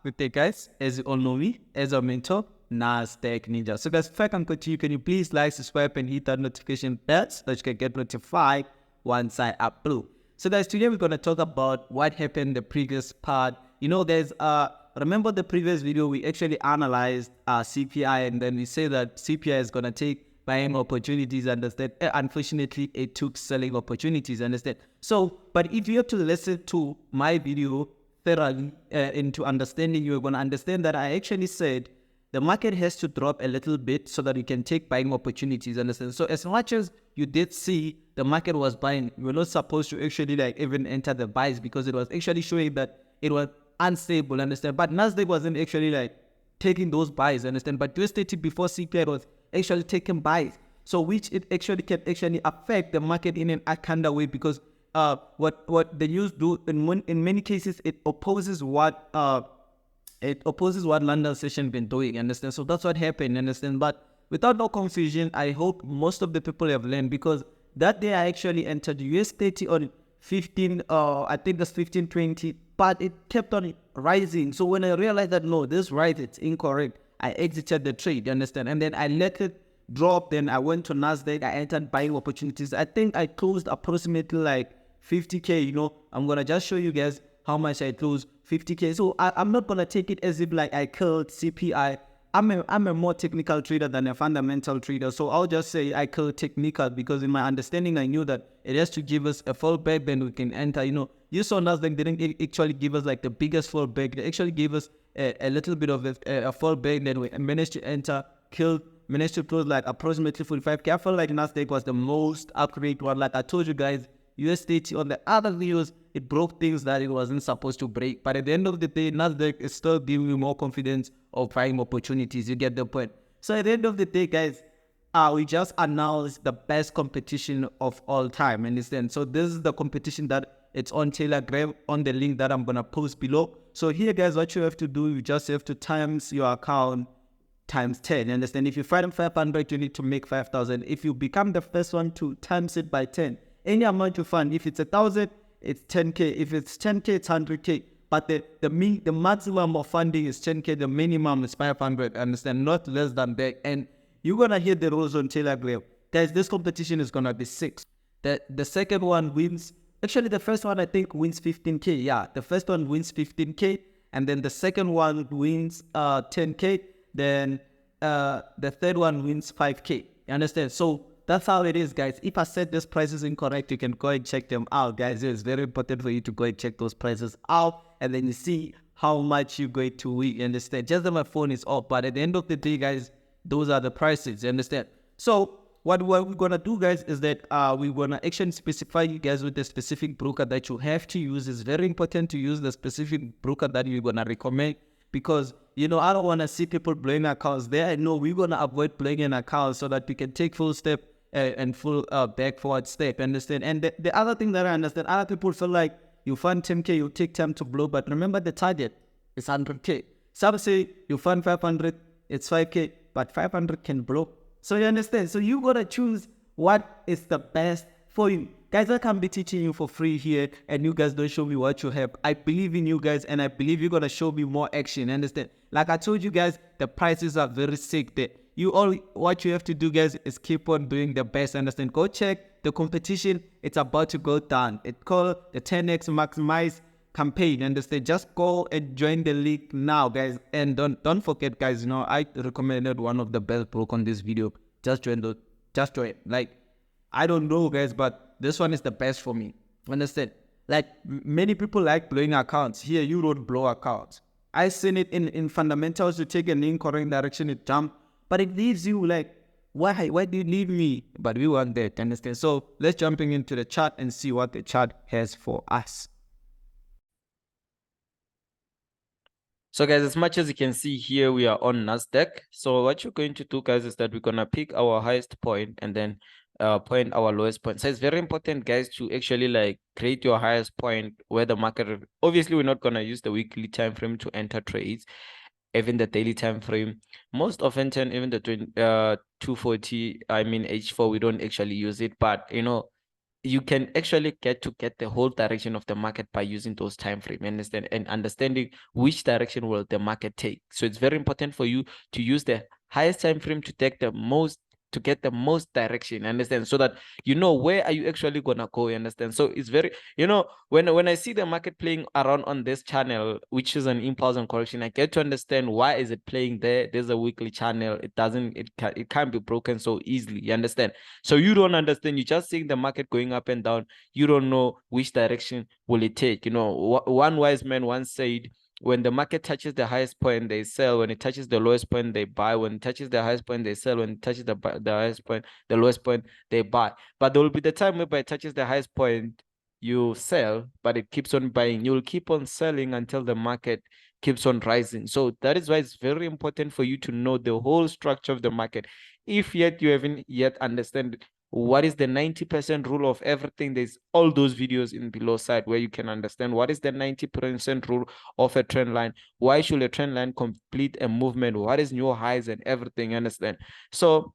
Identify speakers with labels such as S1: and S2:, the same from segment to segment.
S1: Good day, guys. As you all know me, as a mentor, Nasdaq Ninja. So, guys, if I can continue, can you please like, subscribe, and hit that notification bell so that you can get notified once I upload. So, guys, today we're going to talk about what happened in the previous part. You know, remember the previous video, we actually analyzed CPI, and then we say that CPI is going to take buying opportunities, understand? Unfortunately, it took selling opportunities, understand? So, but if you have to listen to my video thoroughly into understanding, you're going to understand that I actually said the market has to drop a little bit so that you can take buying opportunities, understand? So as much as you did see the market was buying, you were not supposed to actually like even enter the buys because it was actually showing that it was unstable, understand? But Nasdaq wasn't actually like taking those buys, understand? But US30 before CPI was actually taking buys, so which it actually can actually affect the market in an kind of way, because what the news do in many cases, it opposes what London session been doing, understand? So that's what happened, understand? But without no confusion, I hope most of the people have learned, because that day I actually entered US30 on 15, I think that's 15.20, but it kept on rising. So when I realized that no, this rise it's incorrect, I exited the trade, you understand? And then I let it drop. Then I went to Nasdaq, I entered buying opportunities. I think I closed approximately like 50K. You know, I'm gonna just show you guys how much I closed, 50K. So I'm not gonna take it as if like I killed CPI. I'm a more technical trader than a fundamental trader, so I'll just say I killed technical, because in my understanding I knew that it has to give us a fallback, then we can enter. You know, you saw Nasdaq didn't actually give us like the biggest fallback. They actually gave us a little bit of a fallback, then we managed to enter, managed to close like approximately 45K. I felt like Nasdaq was the most upgrade one. Like I told you guys, US30 on the other videos, it broke things that it wasn't supposed to break. But at the end of the day, Nasdaq is still giving you more confidence of buying opportunities. You get the point. So at the end of the day, guys, we just announced the best competition of all time. Understand? So this is the competition that it's on Telegram, on the link that I'm gonna post below. So here, guys, what you have to do, you just have to times your account times 10. You understand? If you find 500, you need to make 5,000. If you become the first one to times it by 10, any amount you fund, if it's 1,000, it's 10K. If it's 10K, it's 100K. But the maximum of funding is 10K. The minimum is 500. Understand? Not less than that. And you're gonna hear the rules on Telegram, guys. This competition is gonna be 6. The second one wins. Actually, the first one I think wins 15K. Yeah, the first one wins 15K, and then the second one wins 10K. Then the third one wins 5K. You understand? So that's how it is, guys. If I said this price is incorrect, you can go and check them out, guys. It's very important for you to go and check those prices out, and then you see how much you're going to win. You understand? Just that my phone is off, but at the end of the day, guys, those are the prices. You understand? So what we're gonna do, guys, is that we're gonna actually specify you guys with the specific broker that you have to use. It's very important to use the specific broker that you're gonna recommend, because you know, I don't want to see people blowing accounts there. I know we're gonna avoid blowing an account so that we can take full step and full back forward step, understand? And the other thing that I understand, other people feel like you fund 10K, you take time to blow, but remember the target is 100K. Some say you fund 500, it's 5K, but 500 can blow. So you understand? So you gotta choose what is the best for you. Guys, I can't be teaching you for free here, and you guys don't show me what you have. I believe in you guys, and I believe you're gonna show me more action, understand? Like I told you guys, the prices are very sick there. What you have to do, guys, is keep on doing the best, understand? Go check the competition. It's about to go down. It's called the 10x maximize campaign, understand? Just go and join the league now, guys. And don't forget, guys, you know, I recommended one of the best broker on this video. Just join. Like, I don't know, guys, but this one is the best for me, understand? Like, many people like blowing accounts. Here, you don't blow accounts. I seen it in fundamentals. You take an incorrect direction, it jump. But it leaves you like, why do you leave me? But we want that, understand? So let's jumping into the chart and see what the chart has for us. So guys, as much as you can see here, we are on Nasdaq. So what you're going to do, guys, is that we're gonna pick our highest point and then point our lowest point. So it's very important, guys, to actually like create your highest point where the market. Obviously, we're not gonna use the weekly time frame to enter trades. Even the daily time frame, most often even the 240, I mean H4, we don't actually use it. But you know,
S2: you can actually get the whole direction of the market by using those time frame, understand, and understanding which direction will the market take. So it's very important for you to use the highest time frame to take the most, to get the most direction, understand, so that you know where are you actually gonna go, you understand. So it's very, when I see the market playing around on this channel, which is an impulse and correction, I get to understand why is it playing there. There's a weekly channel, it can't be broken so easily, you understand. So you don't understand, you're just seeing the market going up and down, you don't know which direction will it take. One wise man once said, when the market touches the highest point, they sell. When it touches the lowest point, they buy. When it touches the highest point, they sell. When it touches the highest point, the lowest point, they buy. But there will be the time whereby it touches the highest point, you sell, but it keeps on buying. You'll keep on selling until the market keeps on rising. So that is why it's very important for you to know the whole structure of the market. If yet you haven't yet understand what is the 90% rule of everything, there's all those videos in below side where you can understand what is the 90% rule of a trend line. Why should a trend line complete a movement? What is new highs and everything, understand? So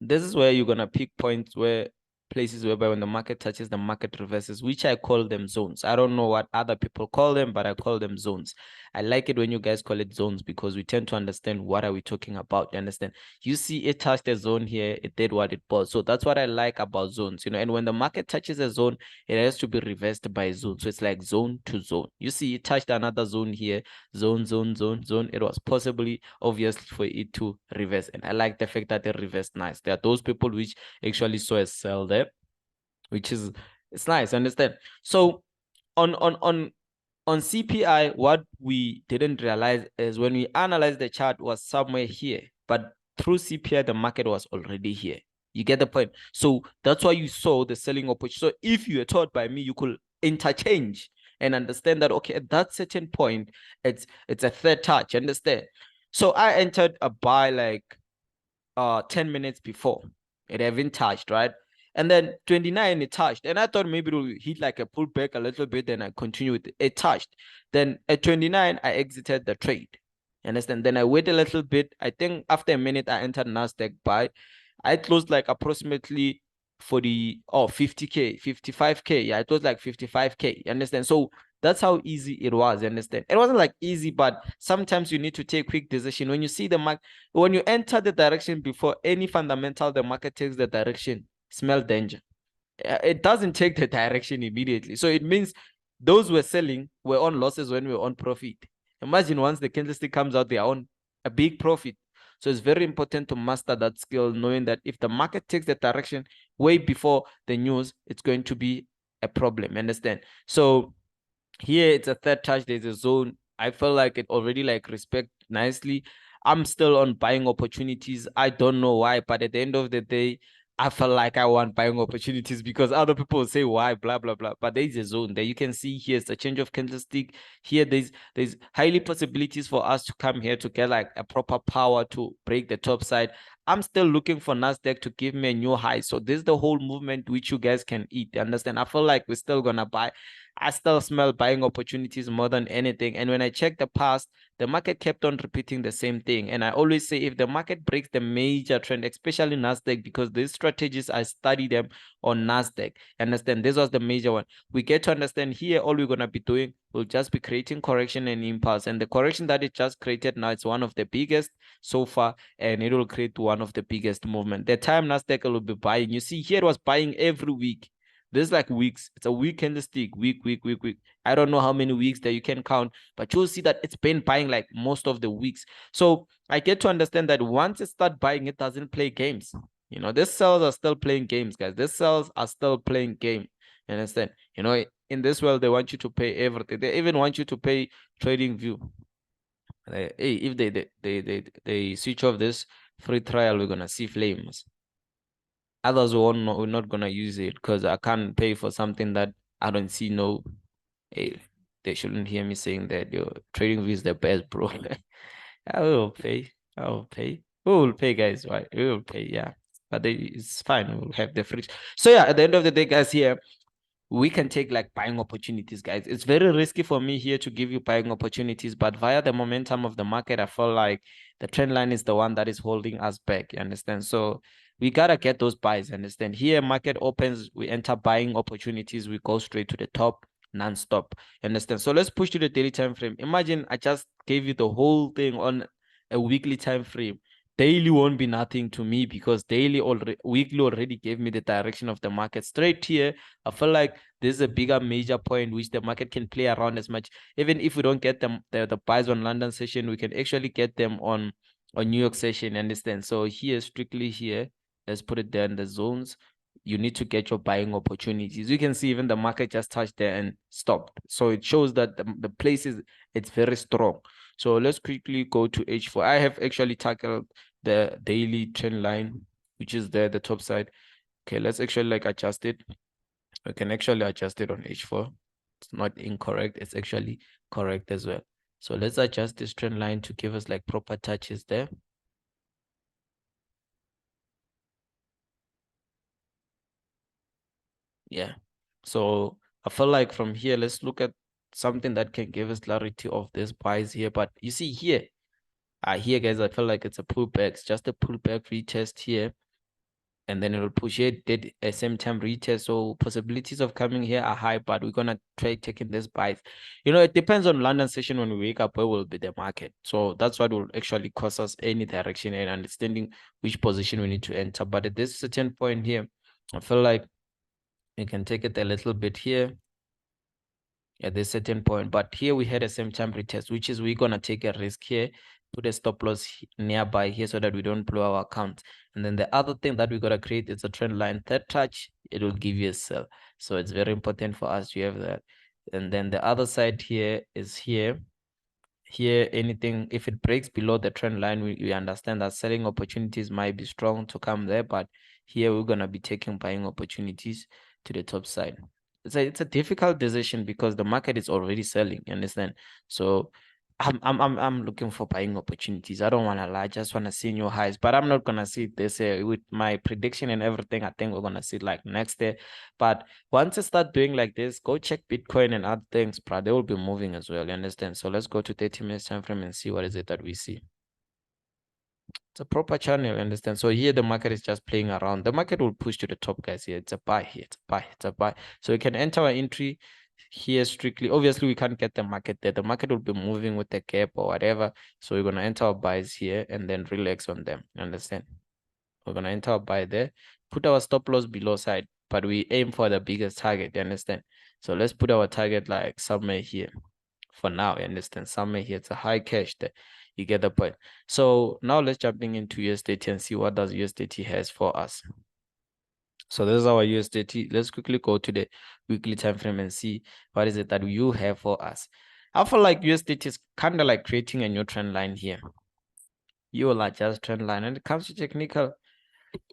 S2: this is where you're gonna pick points, where places whereby when the market touches, the market reverses, which I call them zones. I don't know what other people call them, but I call them zones. I like it when you guys call it zones because we tend to understand what are we talking about. You understand? You see it touched a zone here, it did what it was. So that's what I like about zones, and when the market touches a zone, it has to be reversed by a zone. So it's like zone to zone. You see it touched another zone here, zone, zone, zone, zone. It was possibly obviously for it to reverse. And I like the fact that they reversed nice. There are those people which actually saw a sell there, which is, it's nice, understand? So on CPI, what we didn't realize is when we analyzed the chart was somewhere here, but through CPI, the market was already here. You get the point? So that's why you saw the selling opportunity. So if you were taught by me, you could interchange and understand that, okay, at that certain point, it's a third touch, understand? So I entered a buy like 10 minutes before. It haven't touched, right? And then 29 it touched. And I thought maybe it will hit like a pullback a little bit, then I continue with it. It touched. Then at 29, I exited the trade. You understand? Then I wait a little bit. I think after a minute, I entered Nasdaq buy. I closed like approximately 50K, 55K. Yeah, it was like 55K. You understand? So that's how easy it was. You understand? It wasn't like easy, but sometimes you need to take quick decision. When you see the market, when you enter the direction before any fundamental, the market takes the direction, smell danger. It doesn't take the direction immediately. So it means those who are selling were on losses when we were on profit. Imagine once the candlestick comes out, they are on a big profit. So it's very important to master that skill, knowing that if the market takes the direction way before the news, it's going to be a problem. Understand? So here it's a third touch, there's a zone. I felt like it already like respect nicely. I'm still on buying opportunities. I don't know why, but at the end of the day, I felt like I want buying opportunities because other people say why, blah blah blah. But there's a zone there. You can see here's a change of candlestick. Here there's highly possibilities for us to come here to get like a proper power to break the top side. I'm still looking for Nasdaq to give me a new high. So this is the whole movement which you guys can eat. Understand? I feel like we're still gonna buy. I still smell buying opportunities more than anything. And when I check the past, the market kept on repeating the same thing. And I always say if the market breaks the major trend, especially Nasdaq, because these strategies, I study them on Nasdaq. Understand? This was the major one. We get to understand here, all we're going to be doing will just be creating correction and impulse. And the correction that it just created now, it's one of the biggest so far, and it will create one of the biggest movement. The time Nasdaq will be buying, you see here it was buying every week. This is like weeks. It's a week candlestick, week. I don't know how many weeks that you can count, but you'll see that it's been buying like most of the weeks. So I get to understand that once it start buying, it doesn't play games. These cells are still playing games, guys. These cells are still playing game. You understand? In this world, they want you to pay everything. They even want you to pay trading view. Hey, if they switch off this free trial, we're gonna see flames. Others we're not gonna use it because I can't pay for something that I don't see. No, hey, they shouldn't hear me saying that your trading view is the best, bro. I will pay. I will pay. We will pay, guys. Right? We will pay. Yeah, but it's fine. We'll have the free. So yeah, at the end of the day, guys, here we can take like buying opportunities, guys. It's very risky for me here to give you buying opportunities, but via the momentum of the market, I feel like the trend line is the one that is holding us back. You understand? So we gotta get those buys. Understand? Here, market opens, we enter buying opportunities, we go straight to the top, non-stop. Understand? So let's push to the daily time frame. Imagine I just gave you the whole thing on a weekly time frame. Daily won't be nothing to me because weekly already gave me the direction of the market. Straight here, I feel like this is a bigger major point which the market can play around as much. Even if we don't get them the buys on London session, we can actually get them on New York session. Understand? So here, strictly here, let's put it there in the zones. You need to get your buying opportunities. You can see even the market just touched there and stopped. So it shows that the place it's very strong. So let's quickly go to H4. I have actually tackled the daily trend line, which is there, the top side. Okay, let's actually like adjust it. We can actually adjust it on H4. It's not incorrect. It's actually correct as well. So let's adjust this trend line to give us like proper touches there. Yeah. So I feel like from here, let's look at something that can give us clarity of this buys here. But you see here, here guys, I feel like it's a pullback. It's just a pullback retest here. And then it will push it, did a same time retest. So possibilities of coming here are high, but we're gonna try taking this buys. You know, it depends on London session when we wake up, where will be the market. So that's what will actually cause us any direction and understanding which position we need to enter. But at this certain point here, I feel like we can take it a little bit here at this certain point. But here we had a same time retest, which is we're gonna take a risk here, put a stop loss nearby here so that we don't blow our account. And then the other thing that we gotta create is a trend line. Third touch, it will give you a sell. So it's very important for us to have that. And then the other side here is here. Here, anything, if it breaks below the trend line, we understand that selling opportunities might be strong to come there, but here we're gonna be taking buying opportunities to the top side. It's a difficult decision because the market is already selling, you understand? So I'm looking for buying opportunities. I don't want to lie, I just want to see new highs, but I'm not gonna see this with my prediction and everything. I think we're gonna see like next day. But once I start doing like this, go check Bitcoin and other things, bro. They will be moving as well. You understand? So let's go to 30 minutes time frame and see what is it that we see. It's a proper channel, you understand? So here the market is just playing around. The market will push to the top, guys. Here it's a buy. Here it's a buy. It's a buy. So we can enter our entry here strictly. Obviously, we can't get the market there. The market will be moving with the gap or whatever. So we're gonna enter our buys here and then relax on them. You understand? We're gonna enter our buy there. Put our stop loss below side, but we aim for the biggest target. You understand? So let's put our target like somewhere here. For now, you understand? Somewhere here, it's a high cash there. You get the point. So now let's jumping into USDT and see what does USDT has for us. So this is our USDT. Let's quickly go to the weekly time frame and see what is it that you have for us. I feel like USDT is kind of like creating a new trend line here. You will adjust trend line, and it comes to technical.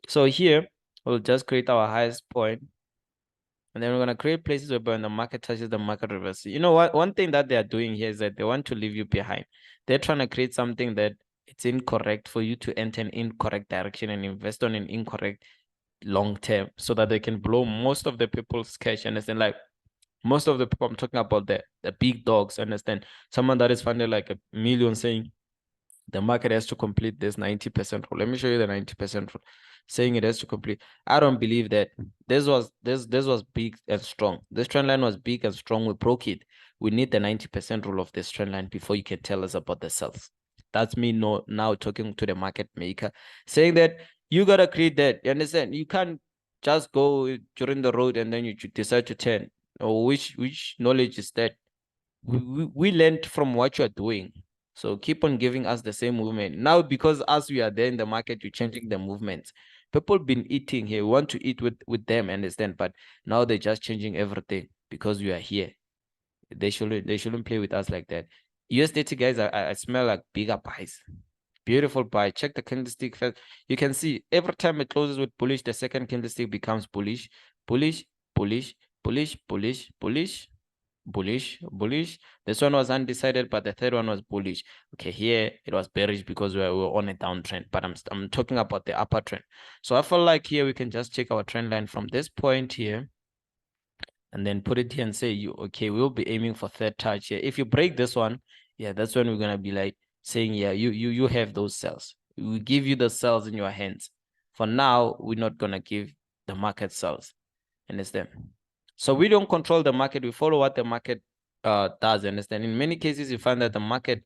S2: So here we'll just create our highest point. And then we're gonna create places where when the market touches the market reversal. You know what? One thing that they are doing here is that they want to leave you behind. They're trying to create something that it's incorrect for you to enter an incorrect direction and invest on an incorrect long term, so that they can blow most of the people's cash. Understand? Like most of the people I'm talking about, the big dogs. Understand? Someone that is funded like $1 million saying the market has to complete this 90% rule. Let me show you the 90% rule. Saying it has to complete. I don't believe that. This was big and strong. This trend line was big and strong. We broke it. We need the 90% rule of this trend line before you can tell us about the sales. That's me now talking to the market maker, saying that you gotta create that. You understand? You can't just go during the road and then you decide to turn. Or which knowledge is that? We learned from what you're doing. So keep on giving us the same movement. Now, because as we are there in the market, you're changing the movements. People been eating here. We want to eat with them, understand? But now they're just changing everything because we are here. They shouldn't play with us like that. USDT guys, I smell like bigger buys. Beautiful buy. Check the candlestick first. You can see every time it closes with bullish, the second candlestick becomes bullish, bullish, bullish, bullish, bullish, bullish, bullish. This one was undecided, but the third one was bullish. Okay, here it was bearish because we were on a downtrend, but I'm talking about the upper trend. So I feel like here we can just check our trend line from this point here. and then put it here and say, you okay, we'll be aiming for third touch here. If you break this one, yeah, that's when we're gonna be like saying, yeah, you have those cells. We give you the cells in your hands. For now, we're not gonna give the market cells. Understand? So we don't control the market, we follow what the market does. Understand? In many cases, you find that the market,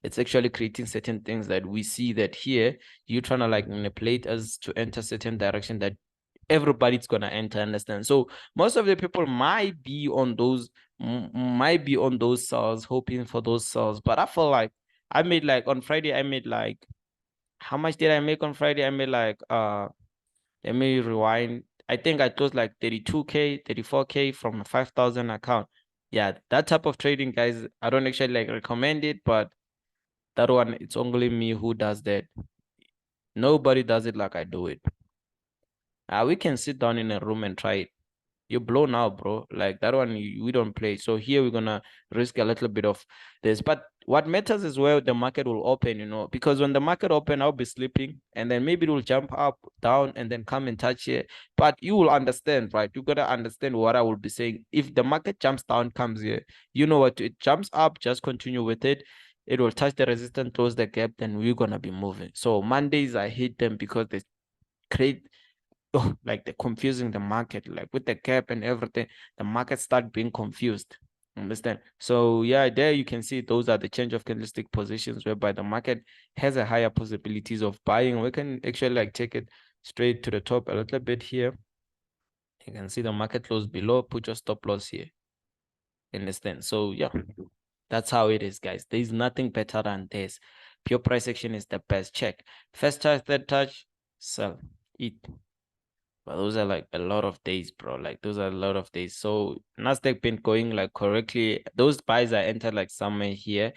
S2: it's actually creating certain things that we see that here, you're trying to like manipulate us to enter certain direction that everybody's gonna enter. Understand? So most of the people might be on those cells, hoping for those cells. But I feel like I made like on Friday, I made like, how much did I make on Friday? I made like let me rewind. I think I closed like 32K, 34K from a 5,000 account. Yeah, that type of trading, guys, I don't actually like recommend it, but that one, it's only me who does that. Nobody does it like I do it. We can sit down in a room and try it. You blow now, bro. Like that one, we don't play. So here we're gonna risk a little bit of this. But what matters is where the market will open, you know, because when the market open, I'll be sleeping, and then maybe it will jump up, down, and then come and touch here. But you will understand, right? You gotta understand what I will be saying. If the market jumps down, comes here, you know what? It jumps up, just continue with it. It will touch the resistance, close the gap, then we're gonna be moving. So Mondays, I hate them because they create like they're confusing the market, like with the gap and everything, the market start being confused. Understand? So yeah, there you can see those are the change of candlestick positions whereby the market has a higher possibilities of buying. We can actually like take it straight to the top a little bit here. You can see the market close below, put your stop loss here. Understand? So yeah, that's how it is, guys. There's nothing better than this. Pure price action is the best. Check first touch, third touch, sell, eat. But those are like a lot of days, bro. Like those are a lot of days. So Nasdaq been going like correctly. Those buys I entered like somewhere here.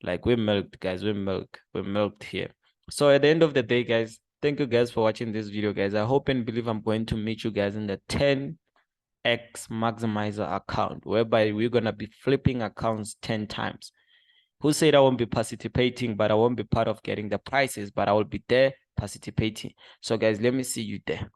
S2: Like we milked, guys. We milked here. So at the end of the day, guys, thank you guys for watching this video, guys. I hope and believe I'm going to meet you guys in the 10x maximizer account, whereby we're gonna be flipping accounts 10 times. Who said I won't be participating, but I won't be part of getting the prices, but I will be there participating. So guys, let me see you there.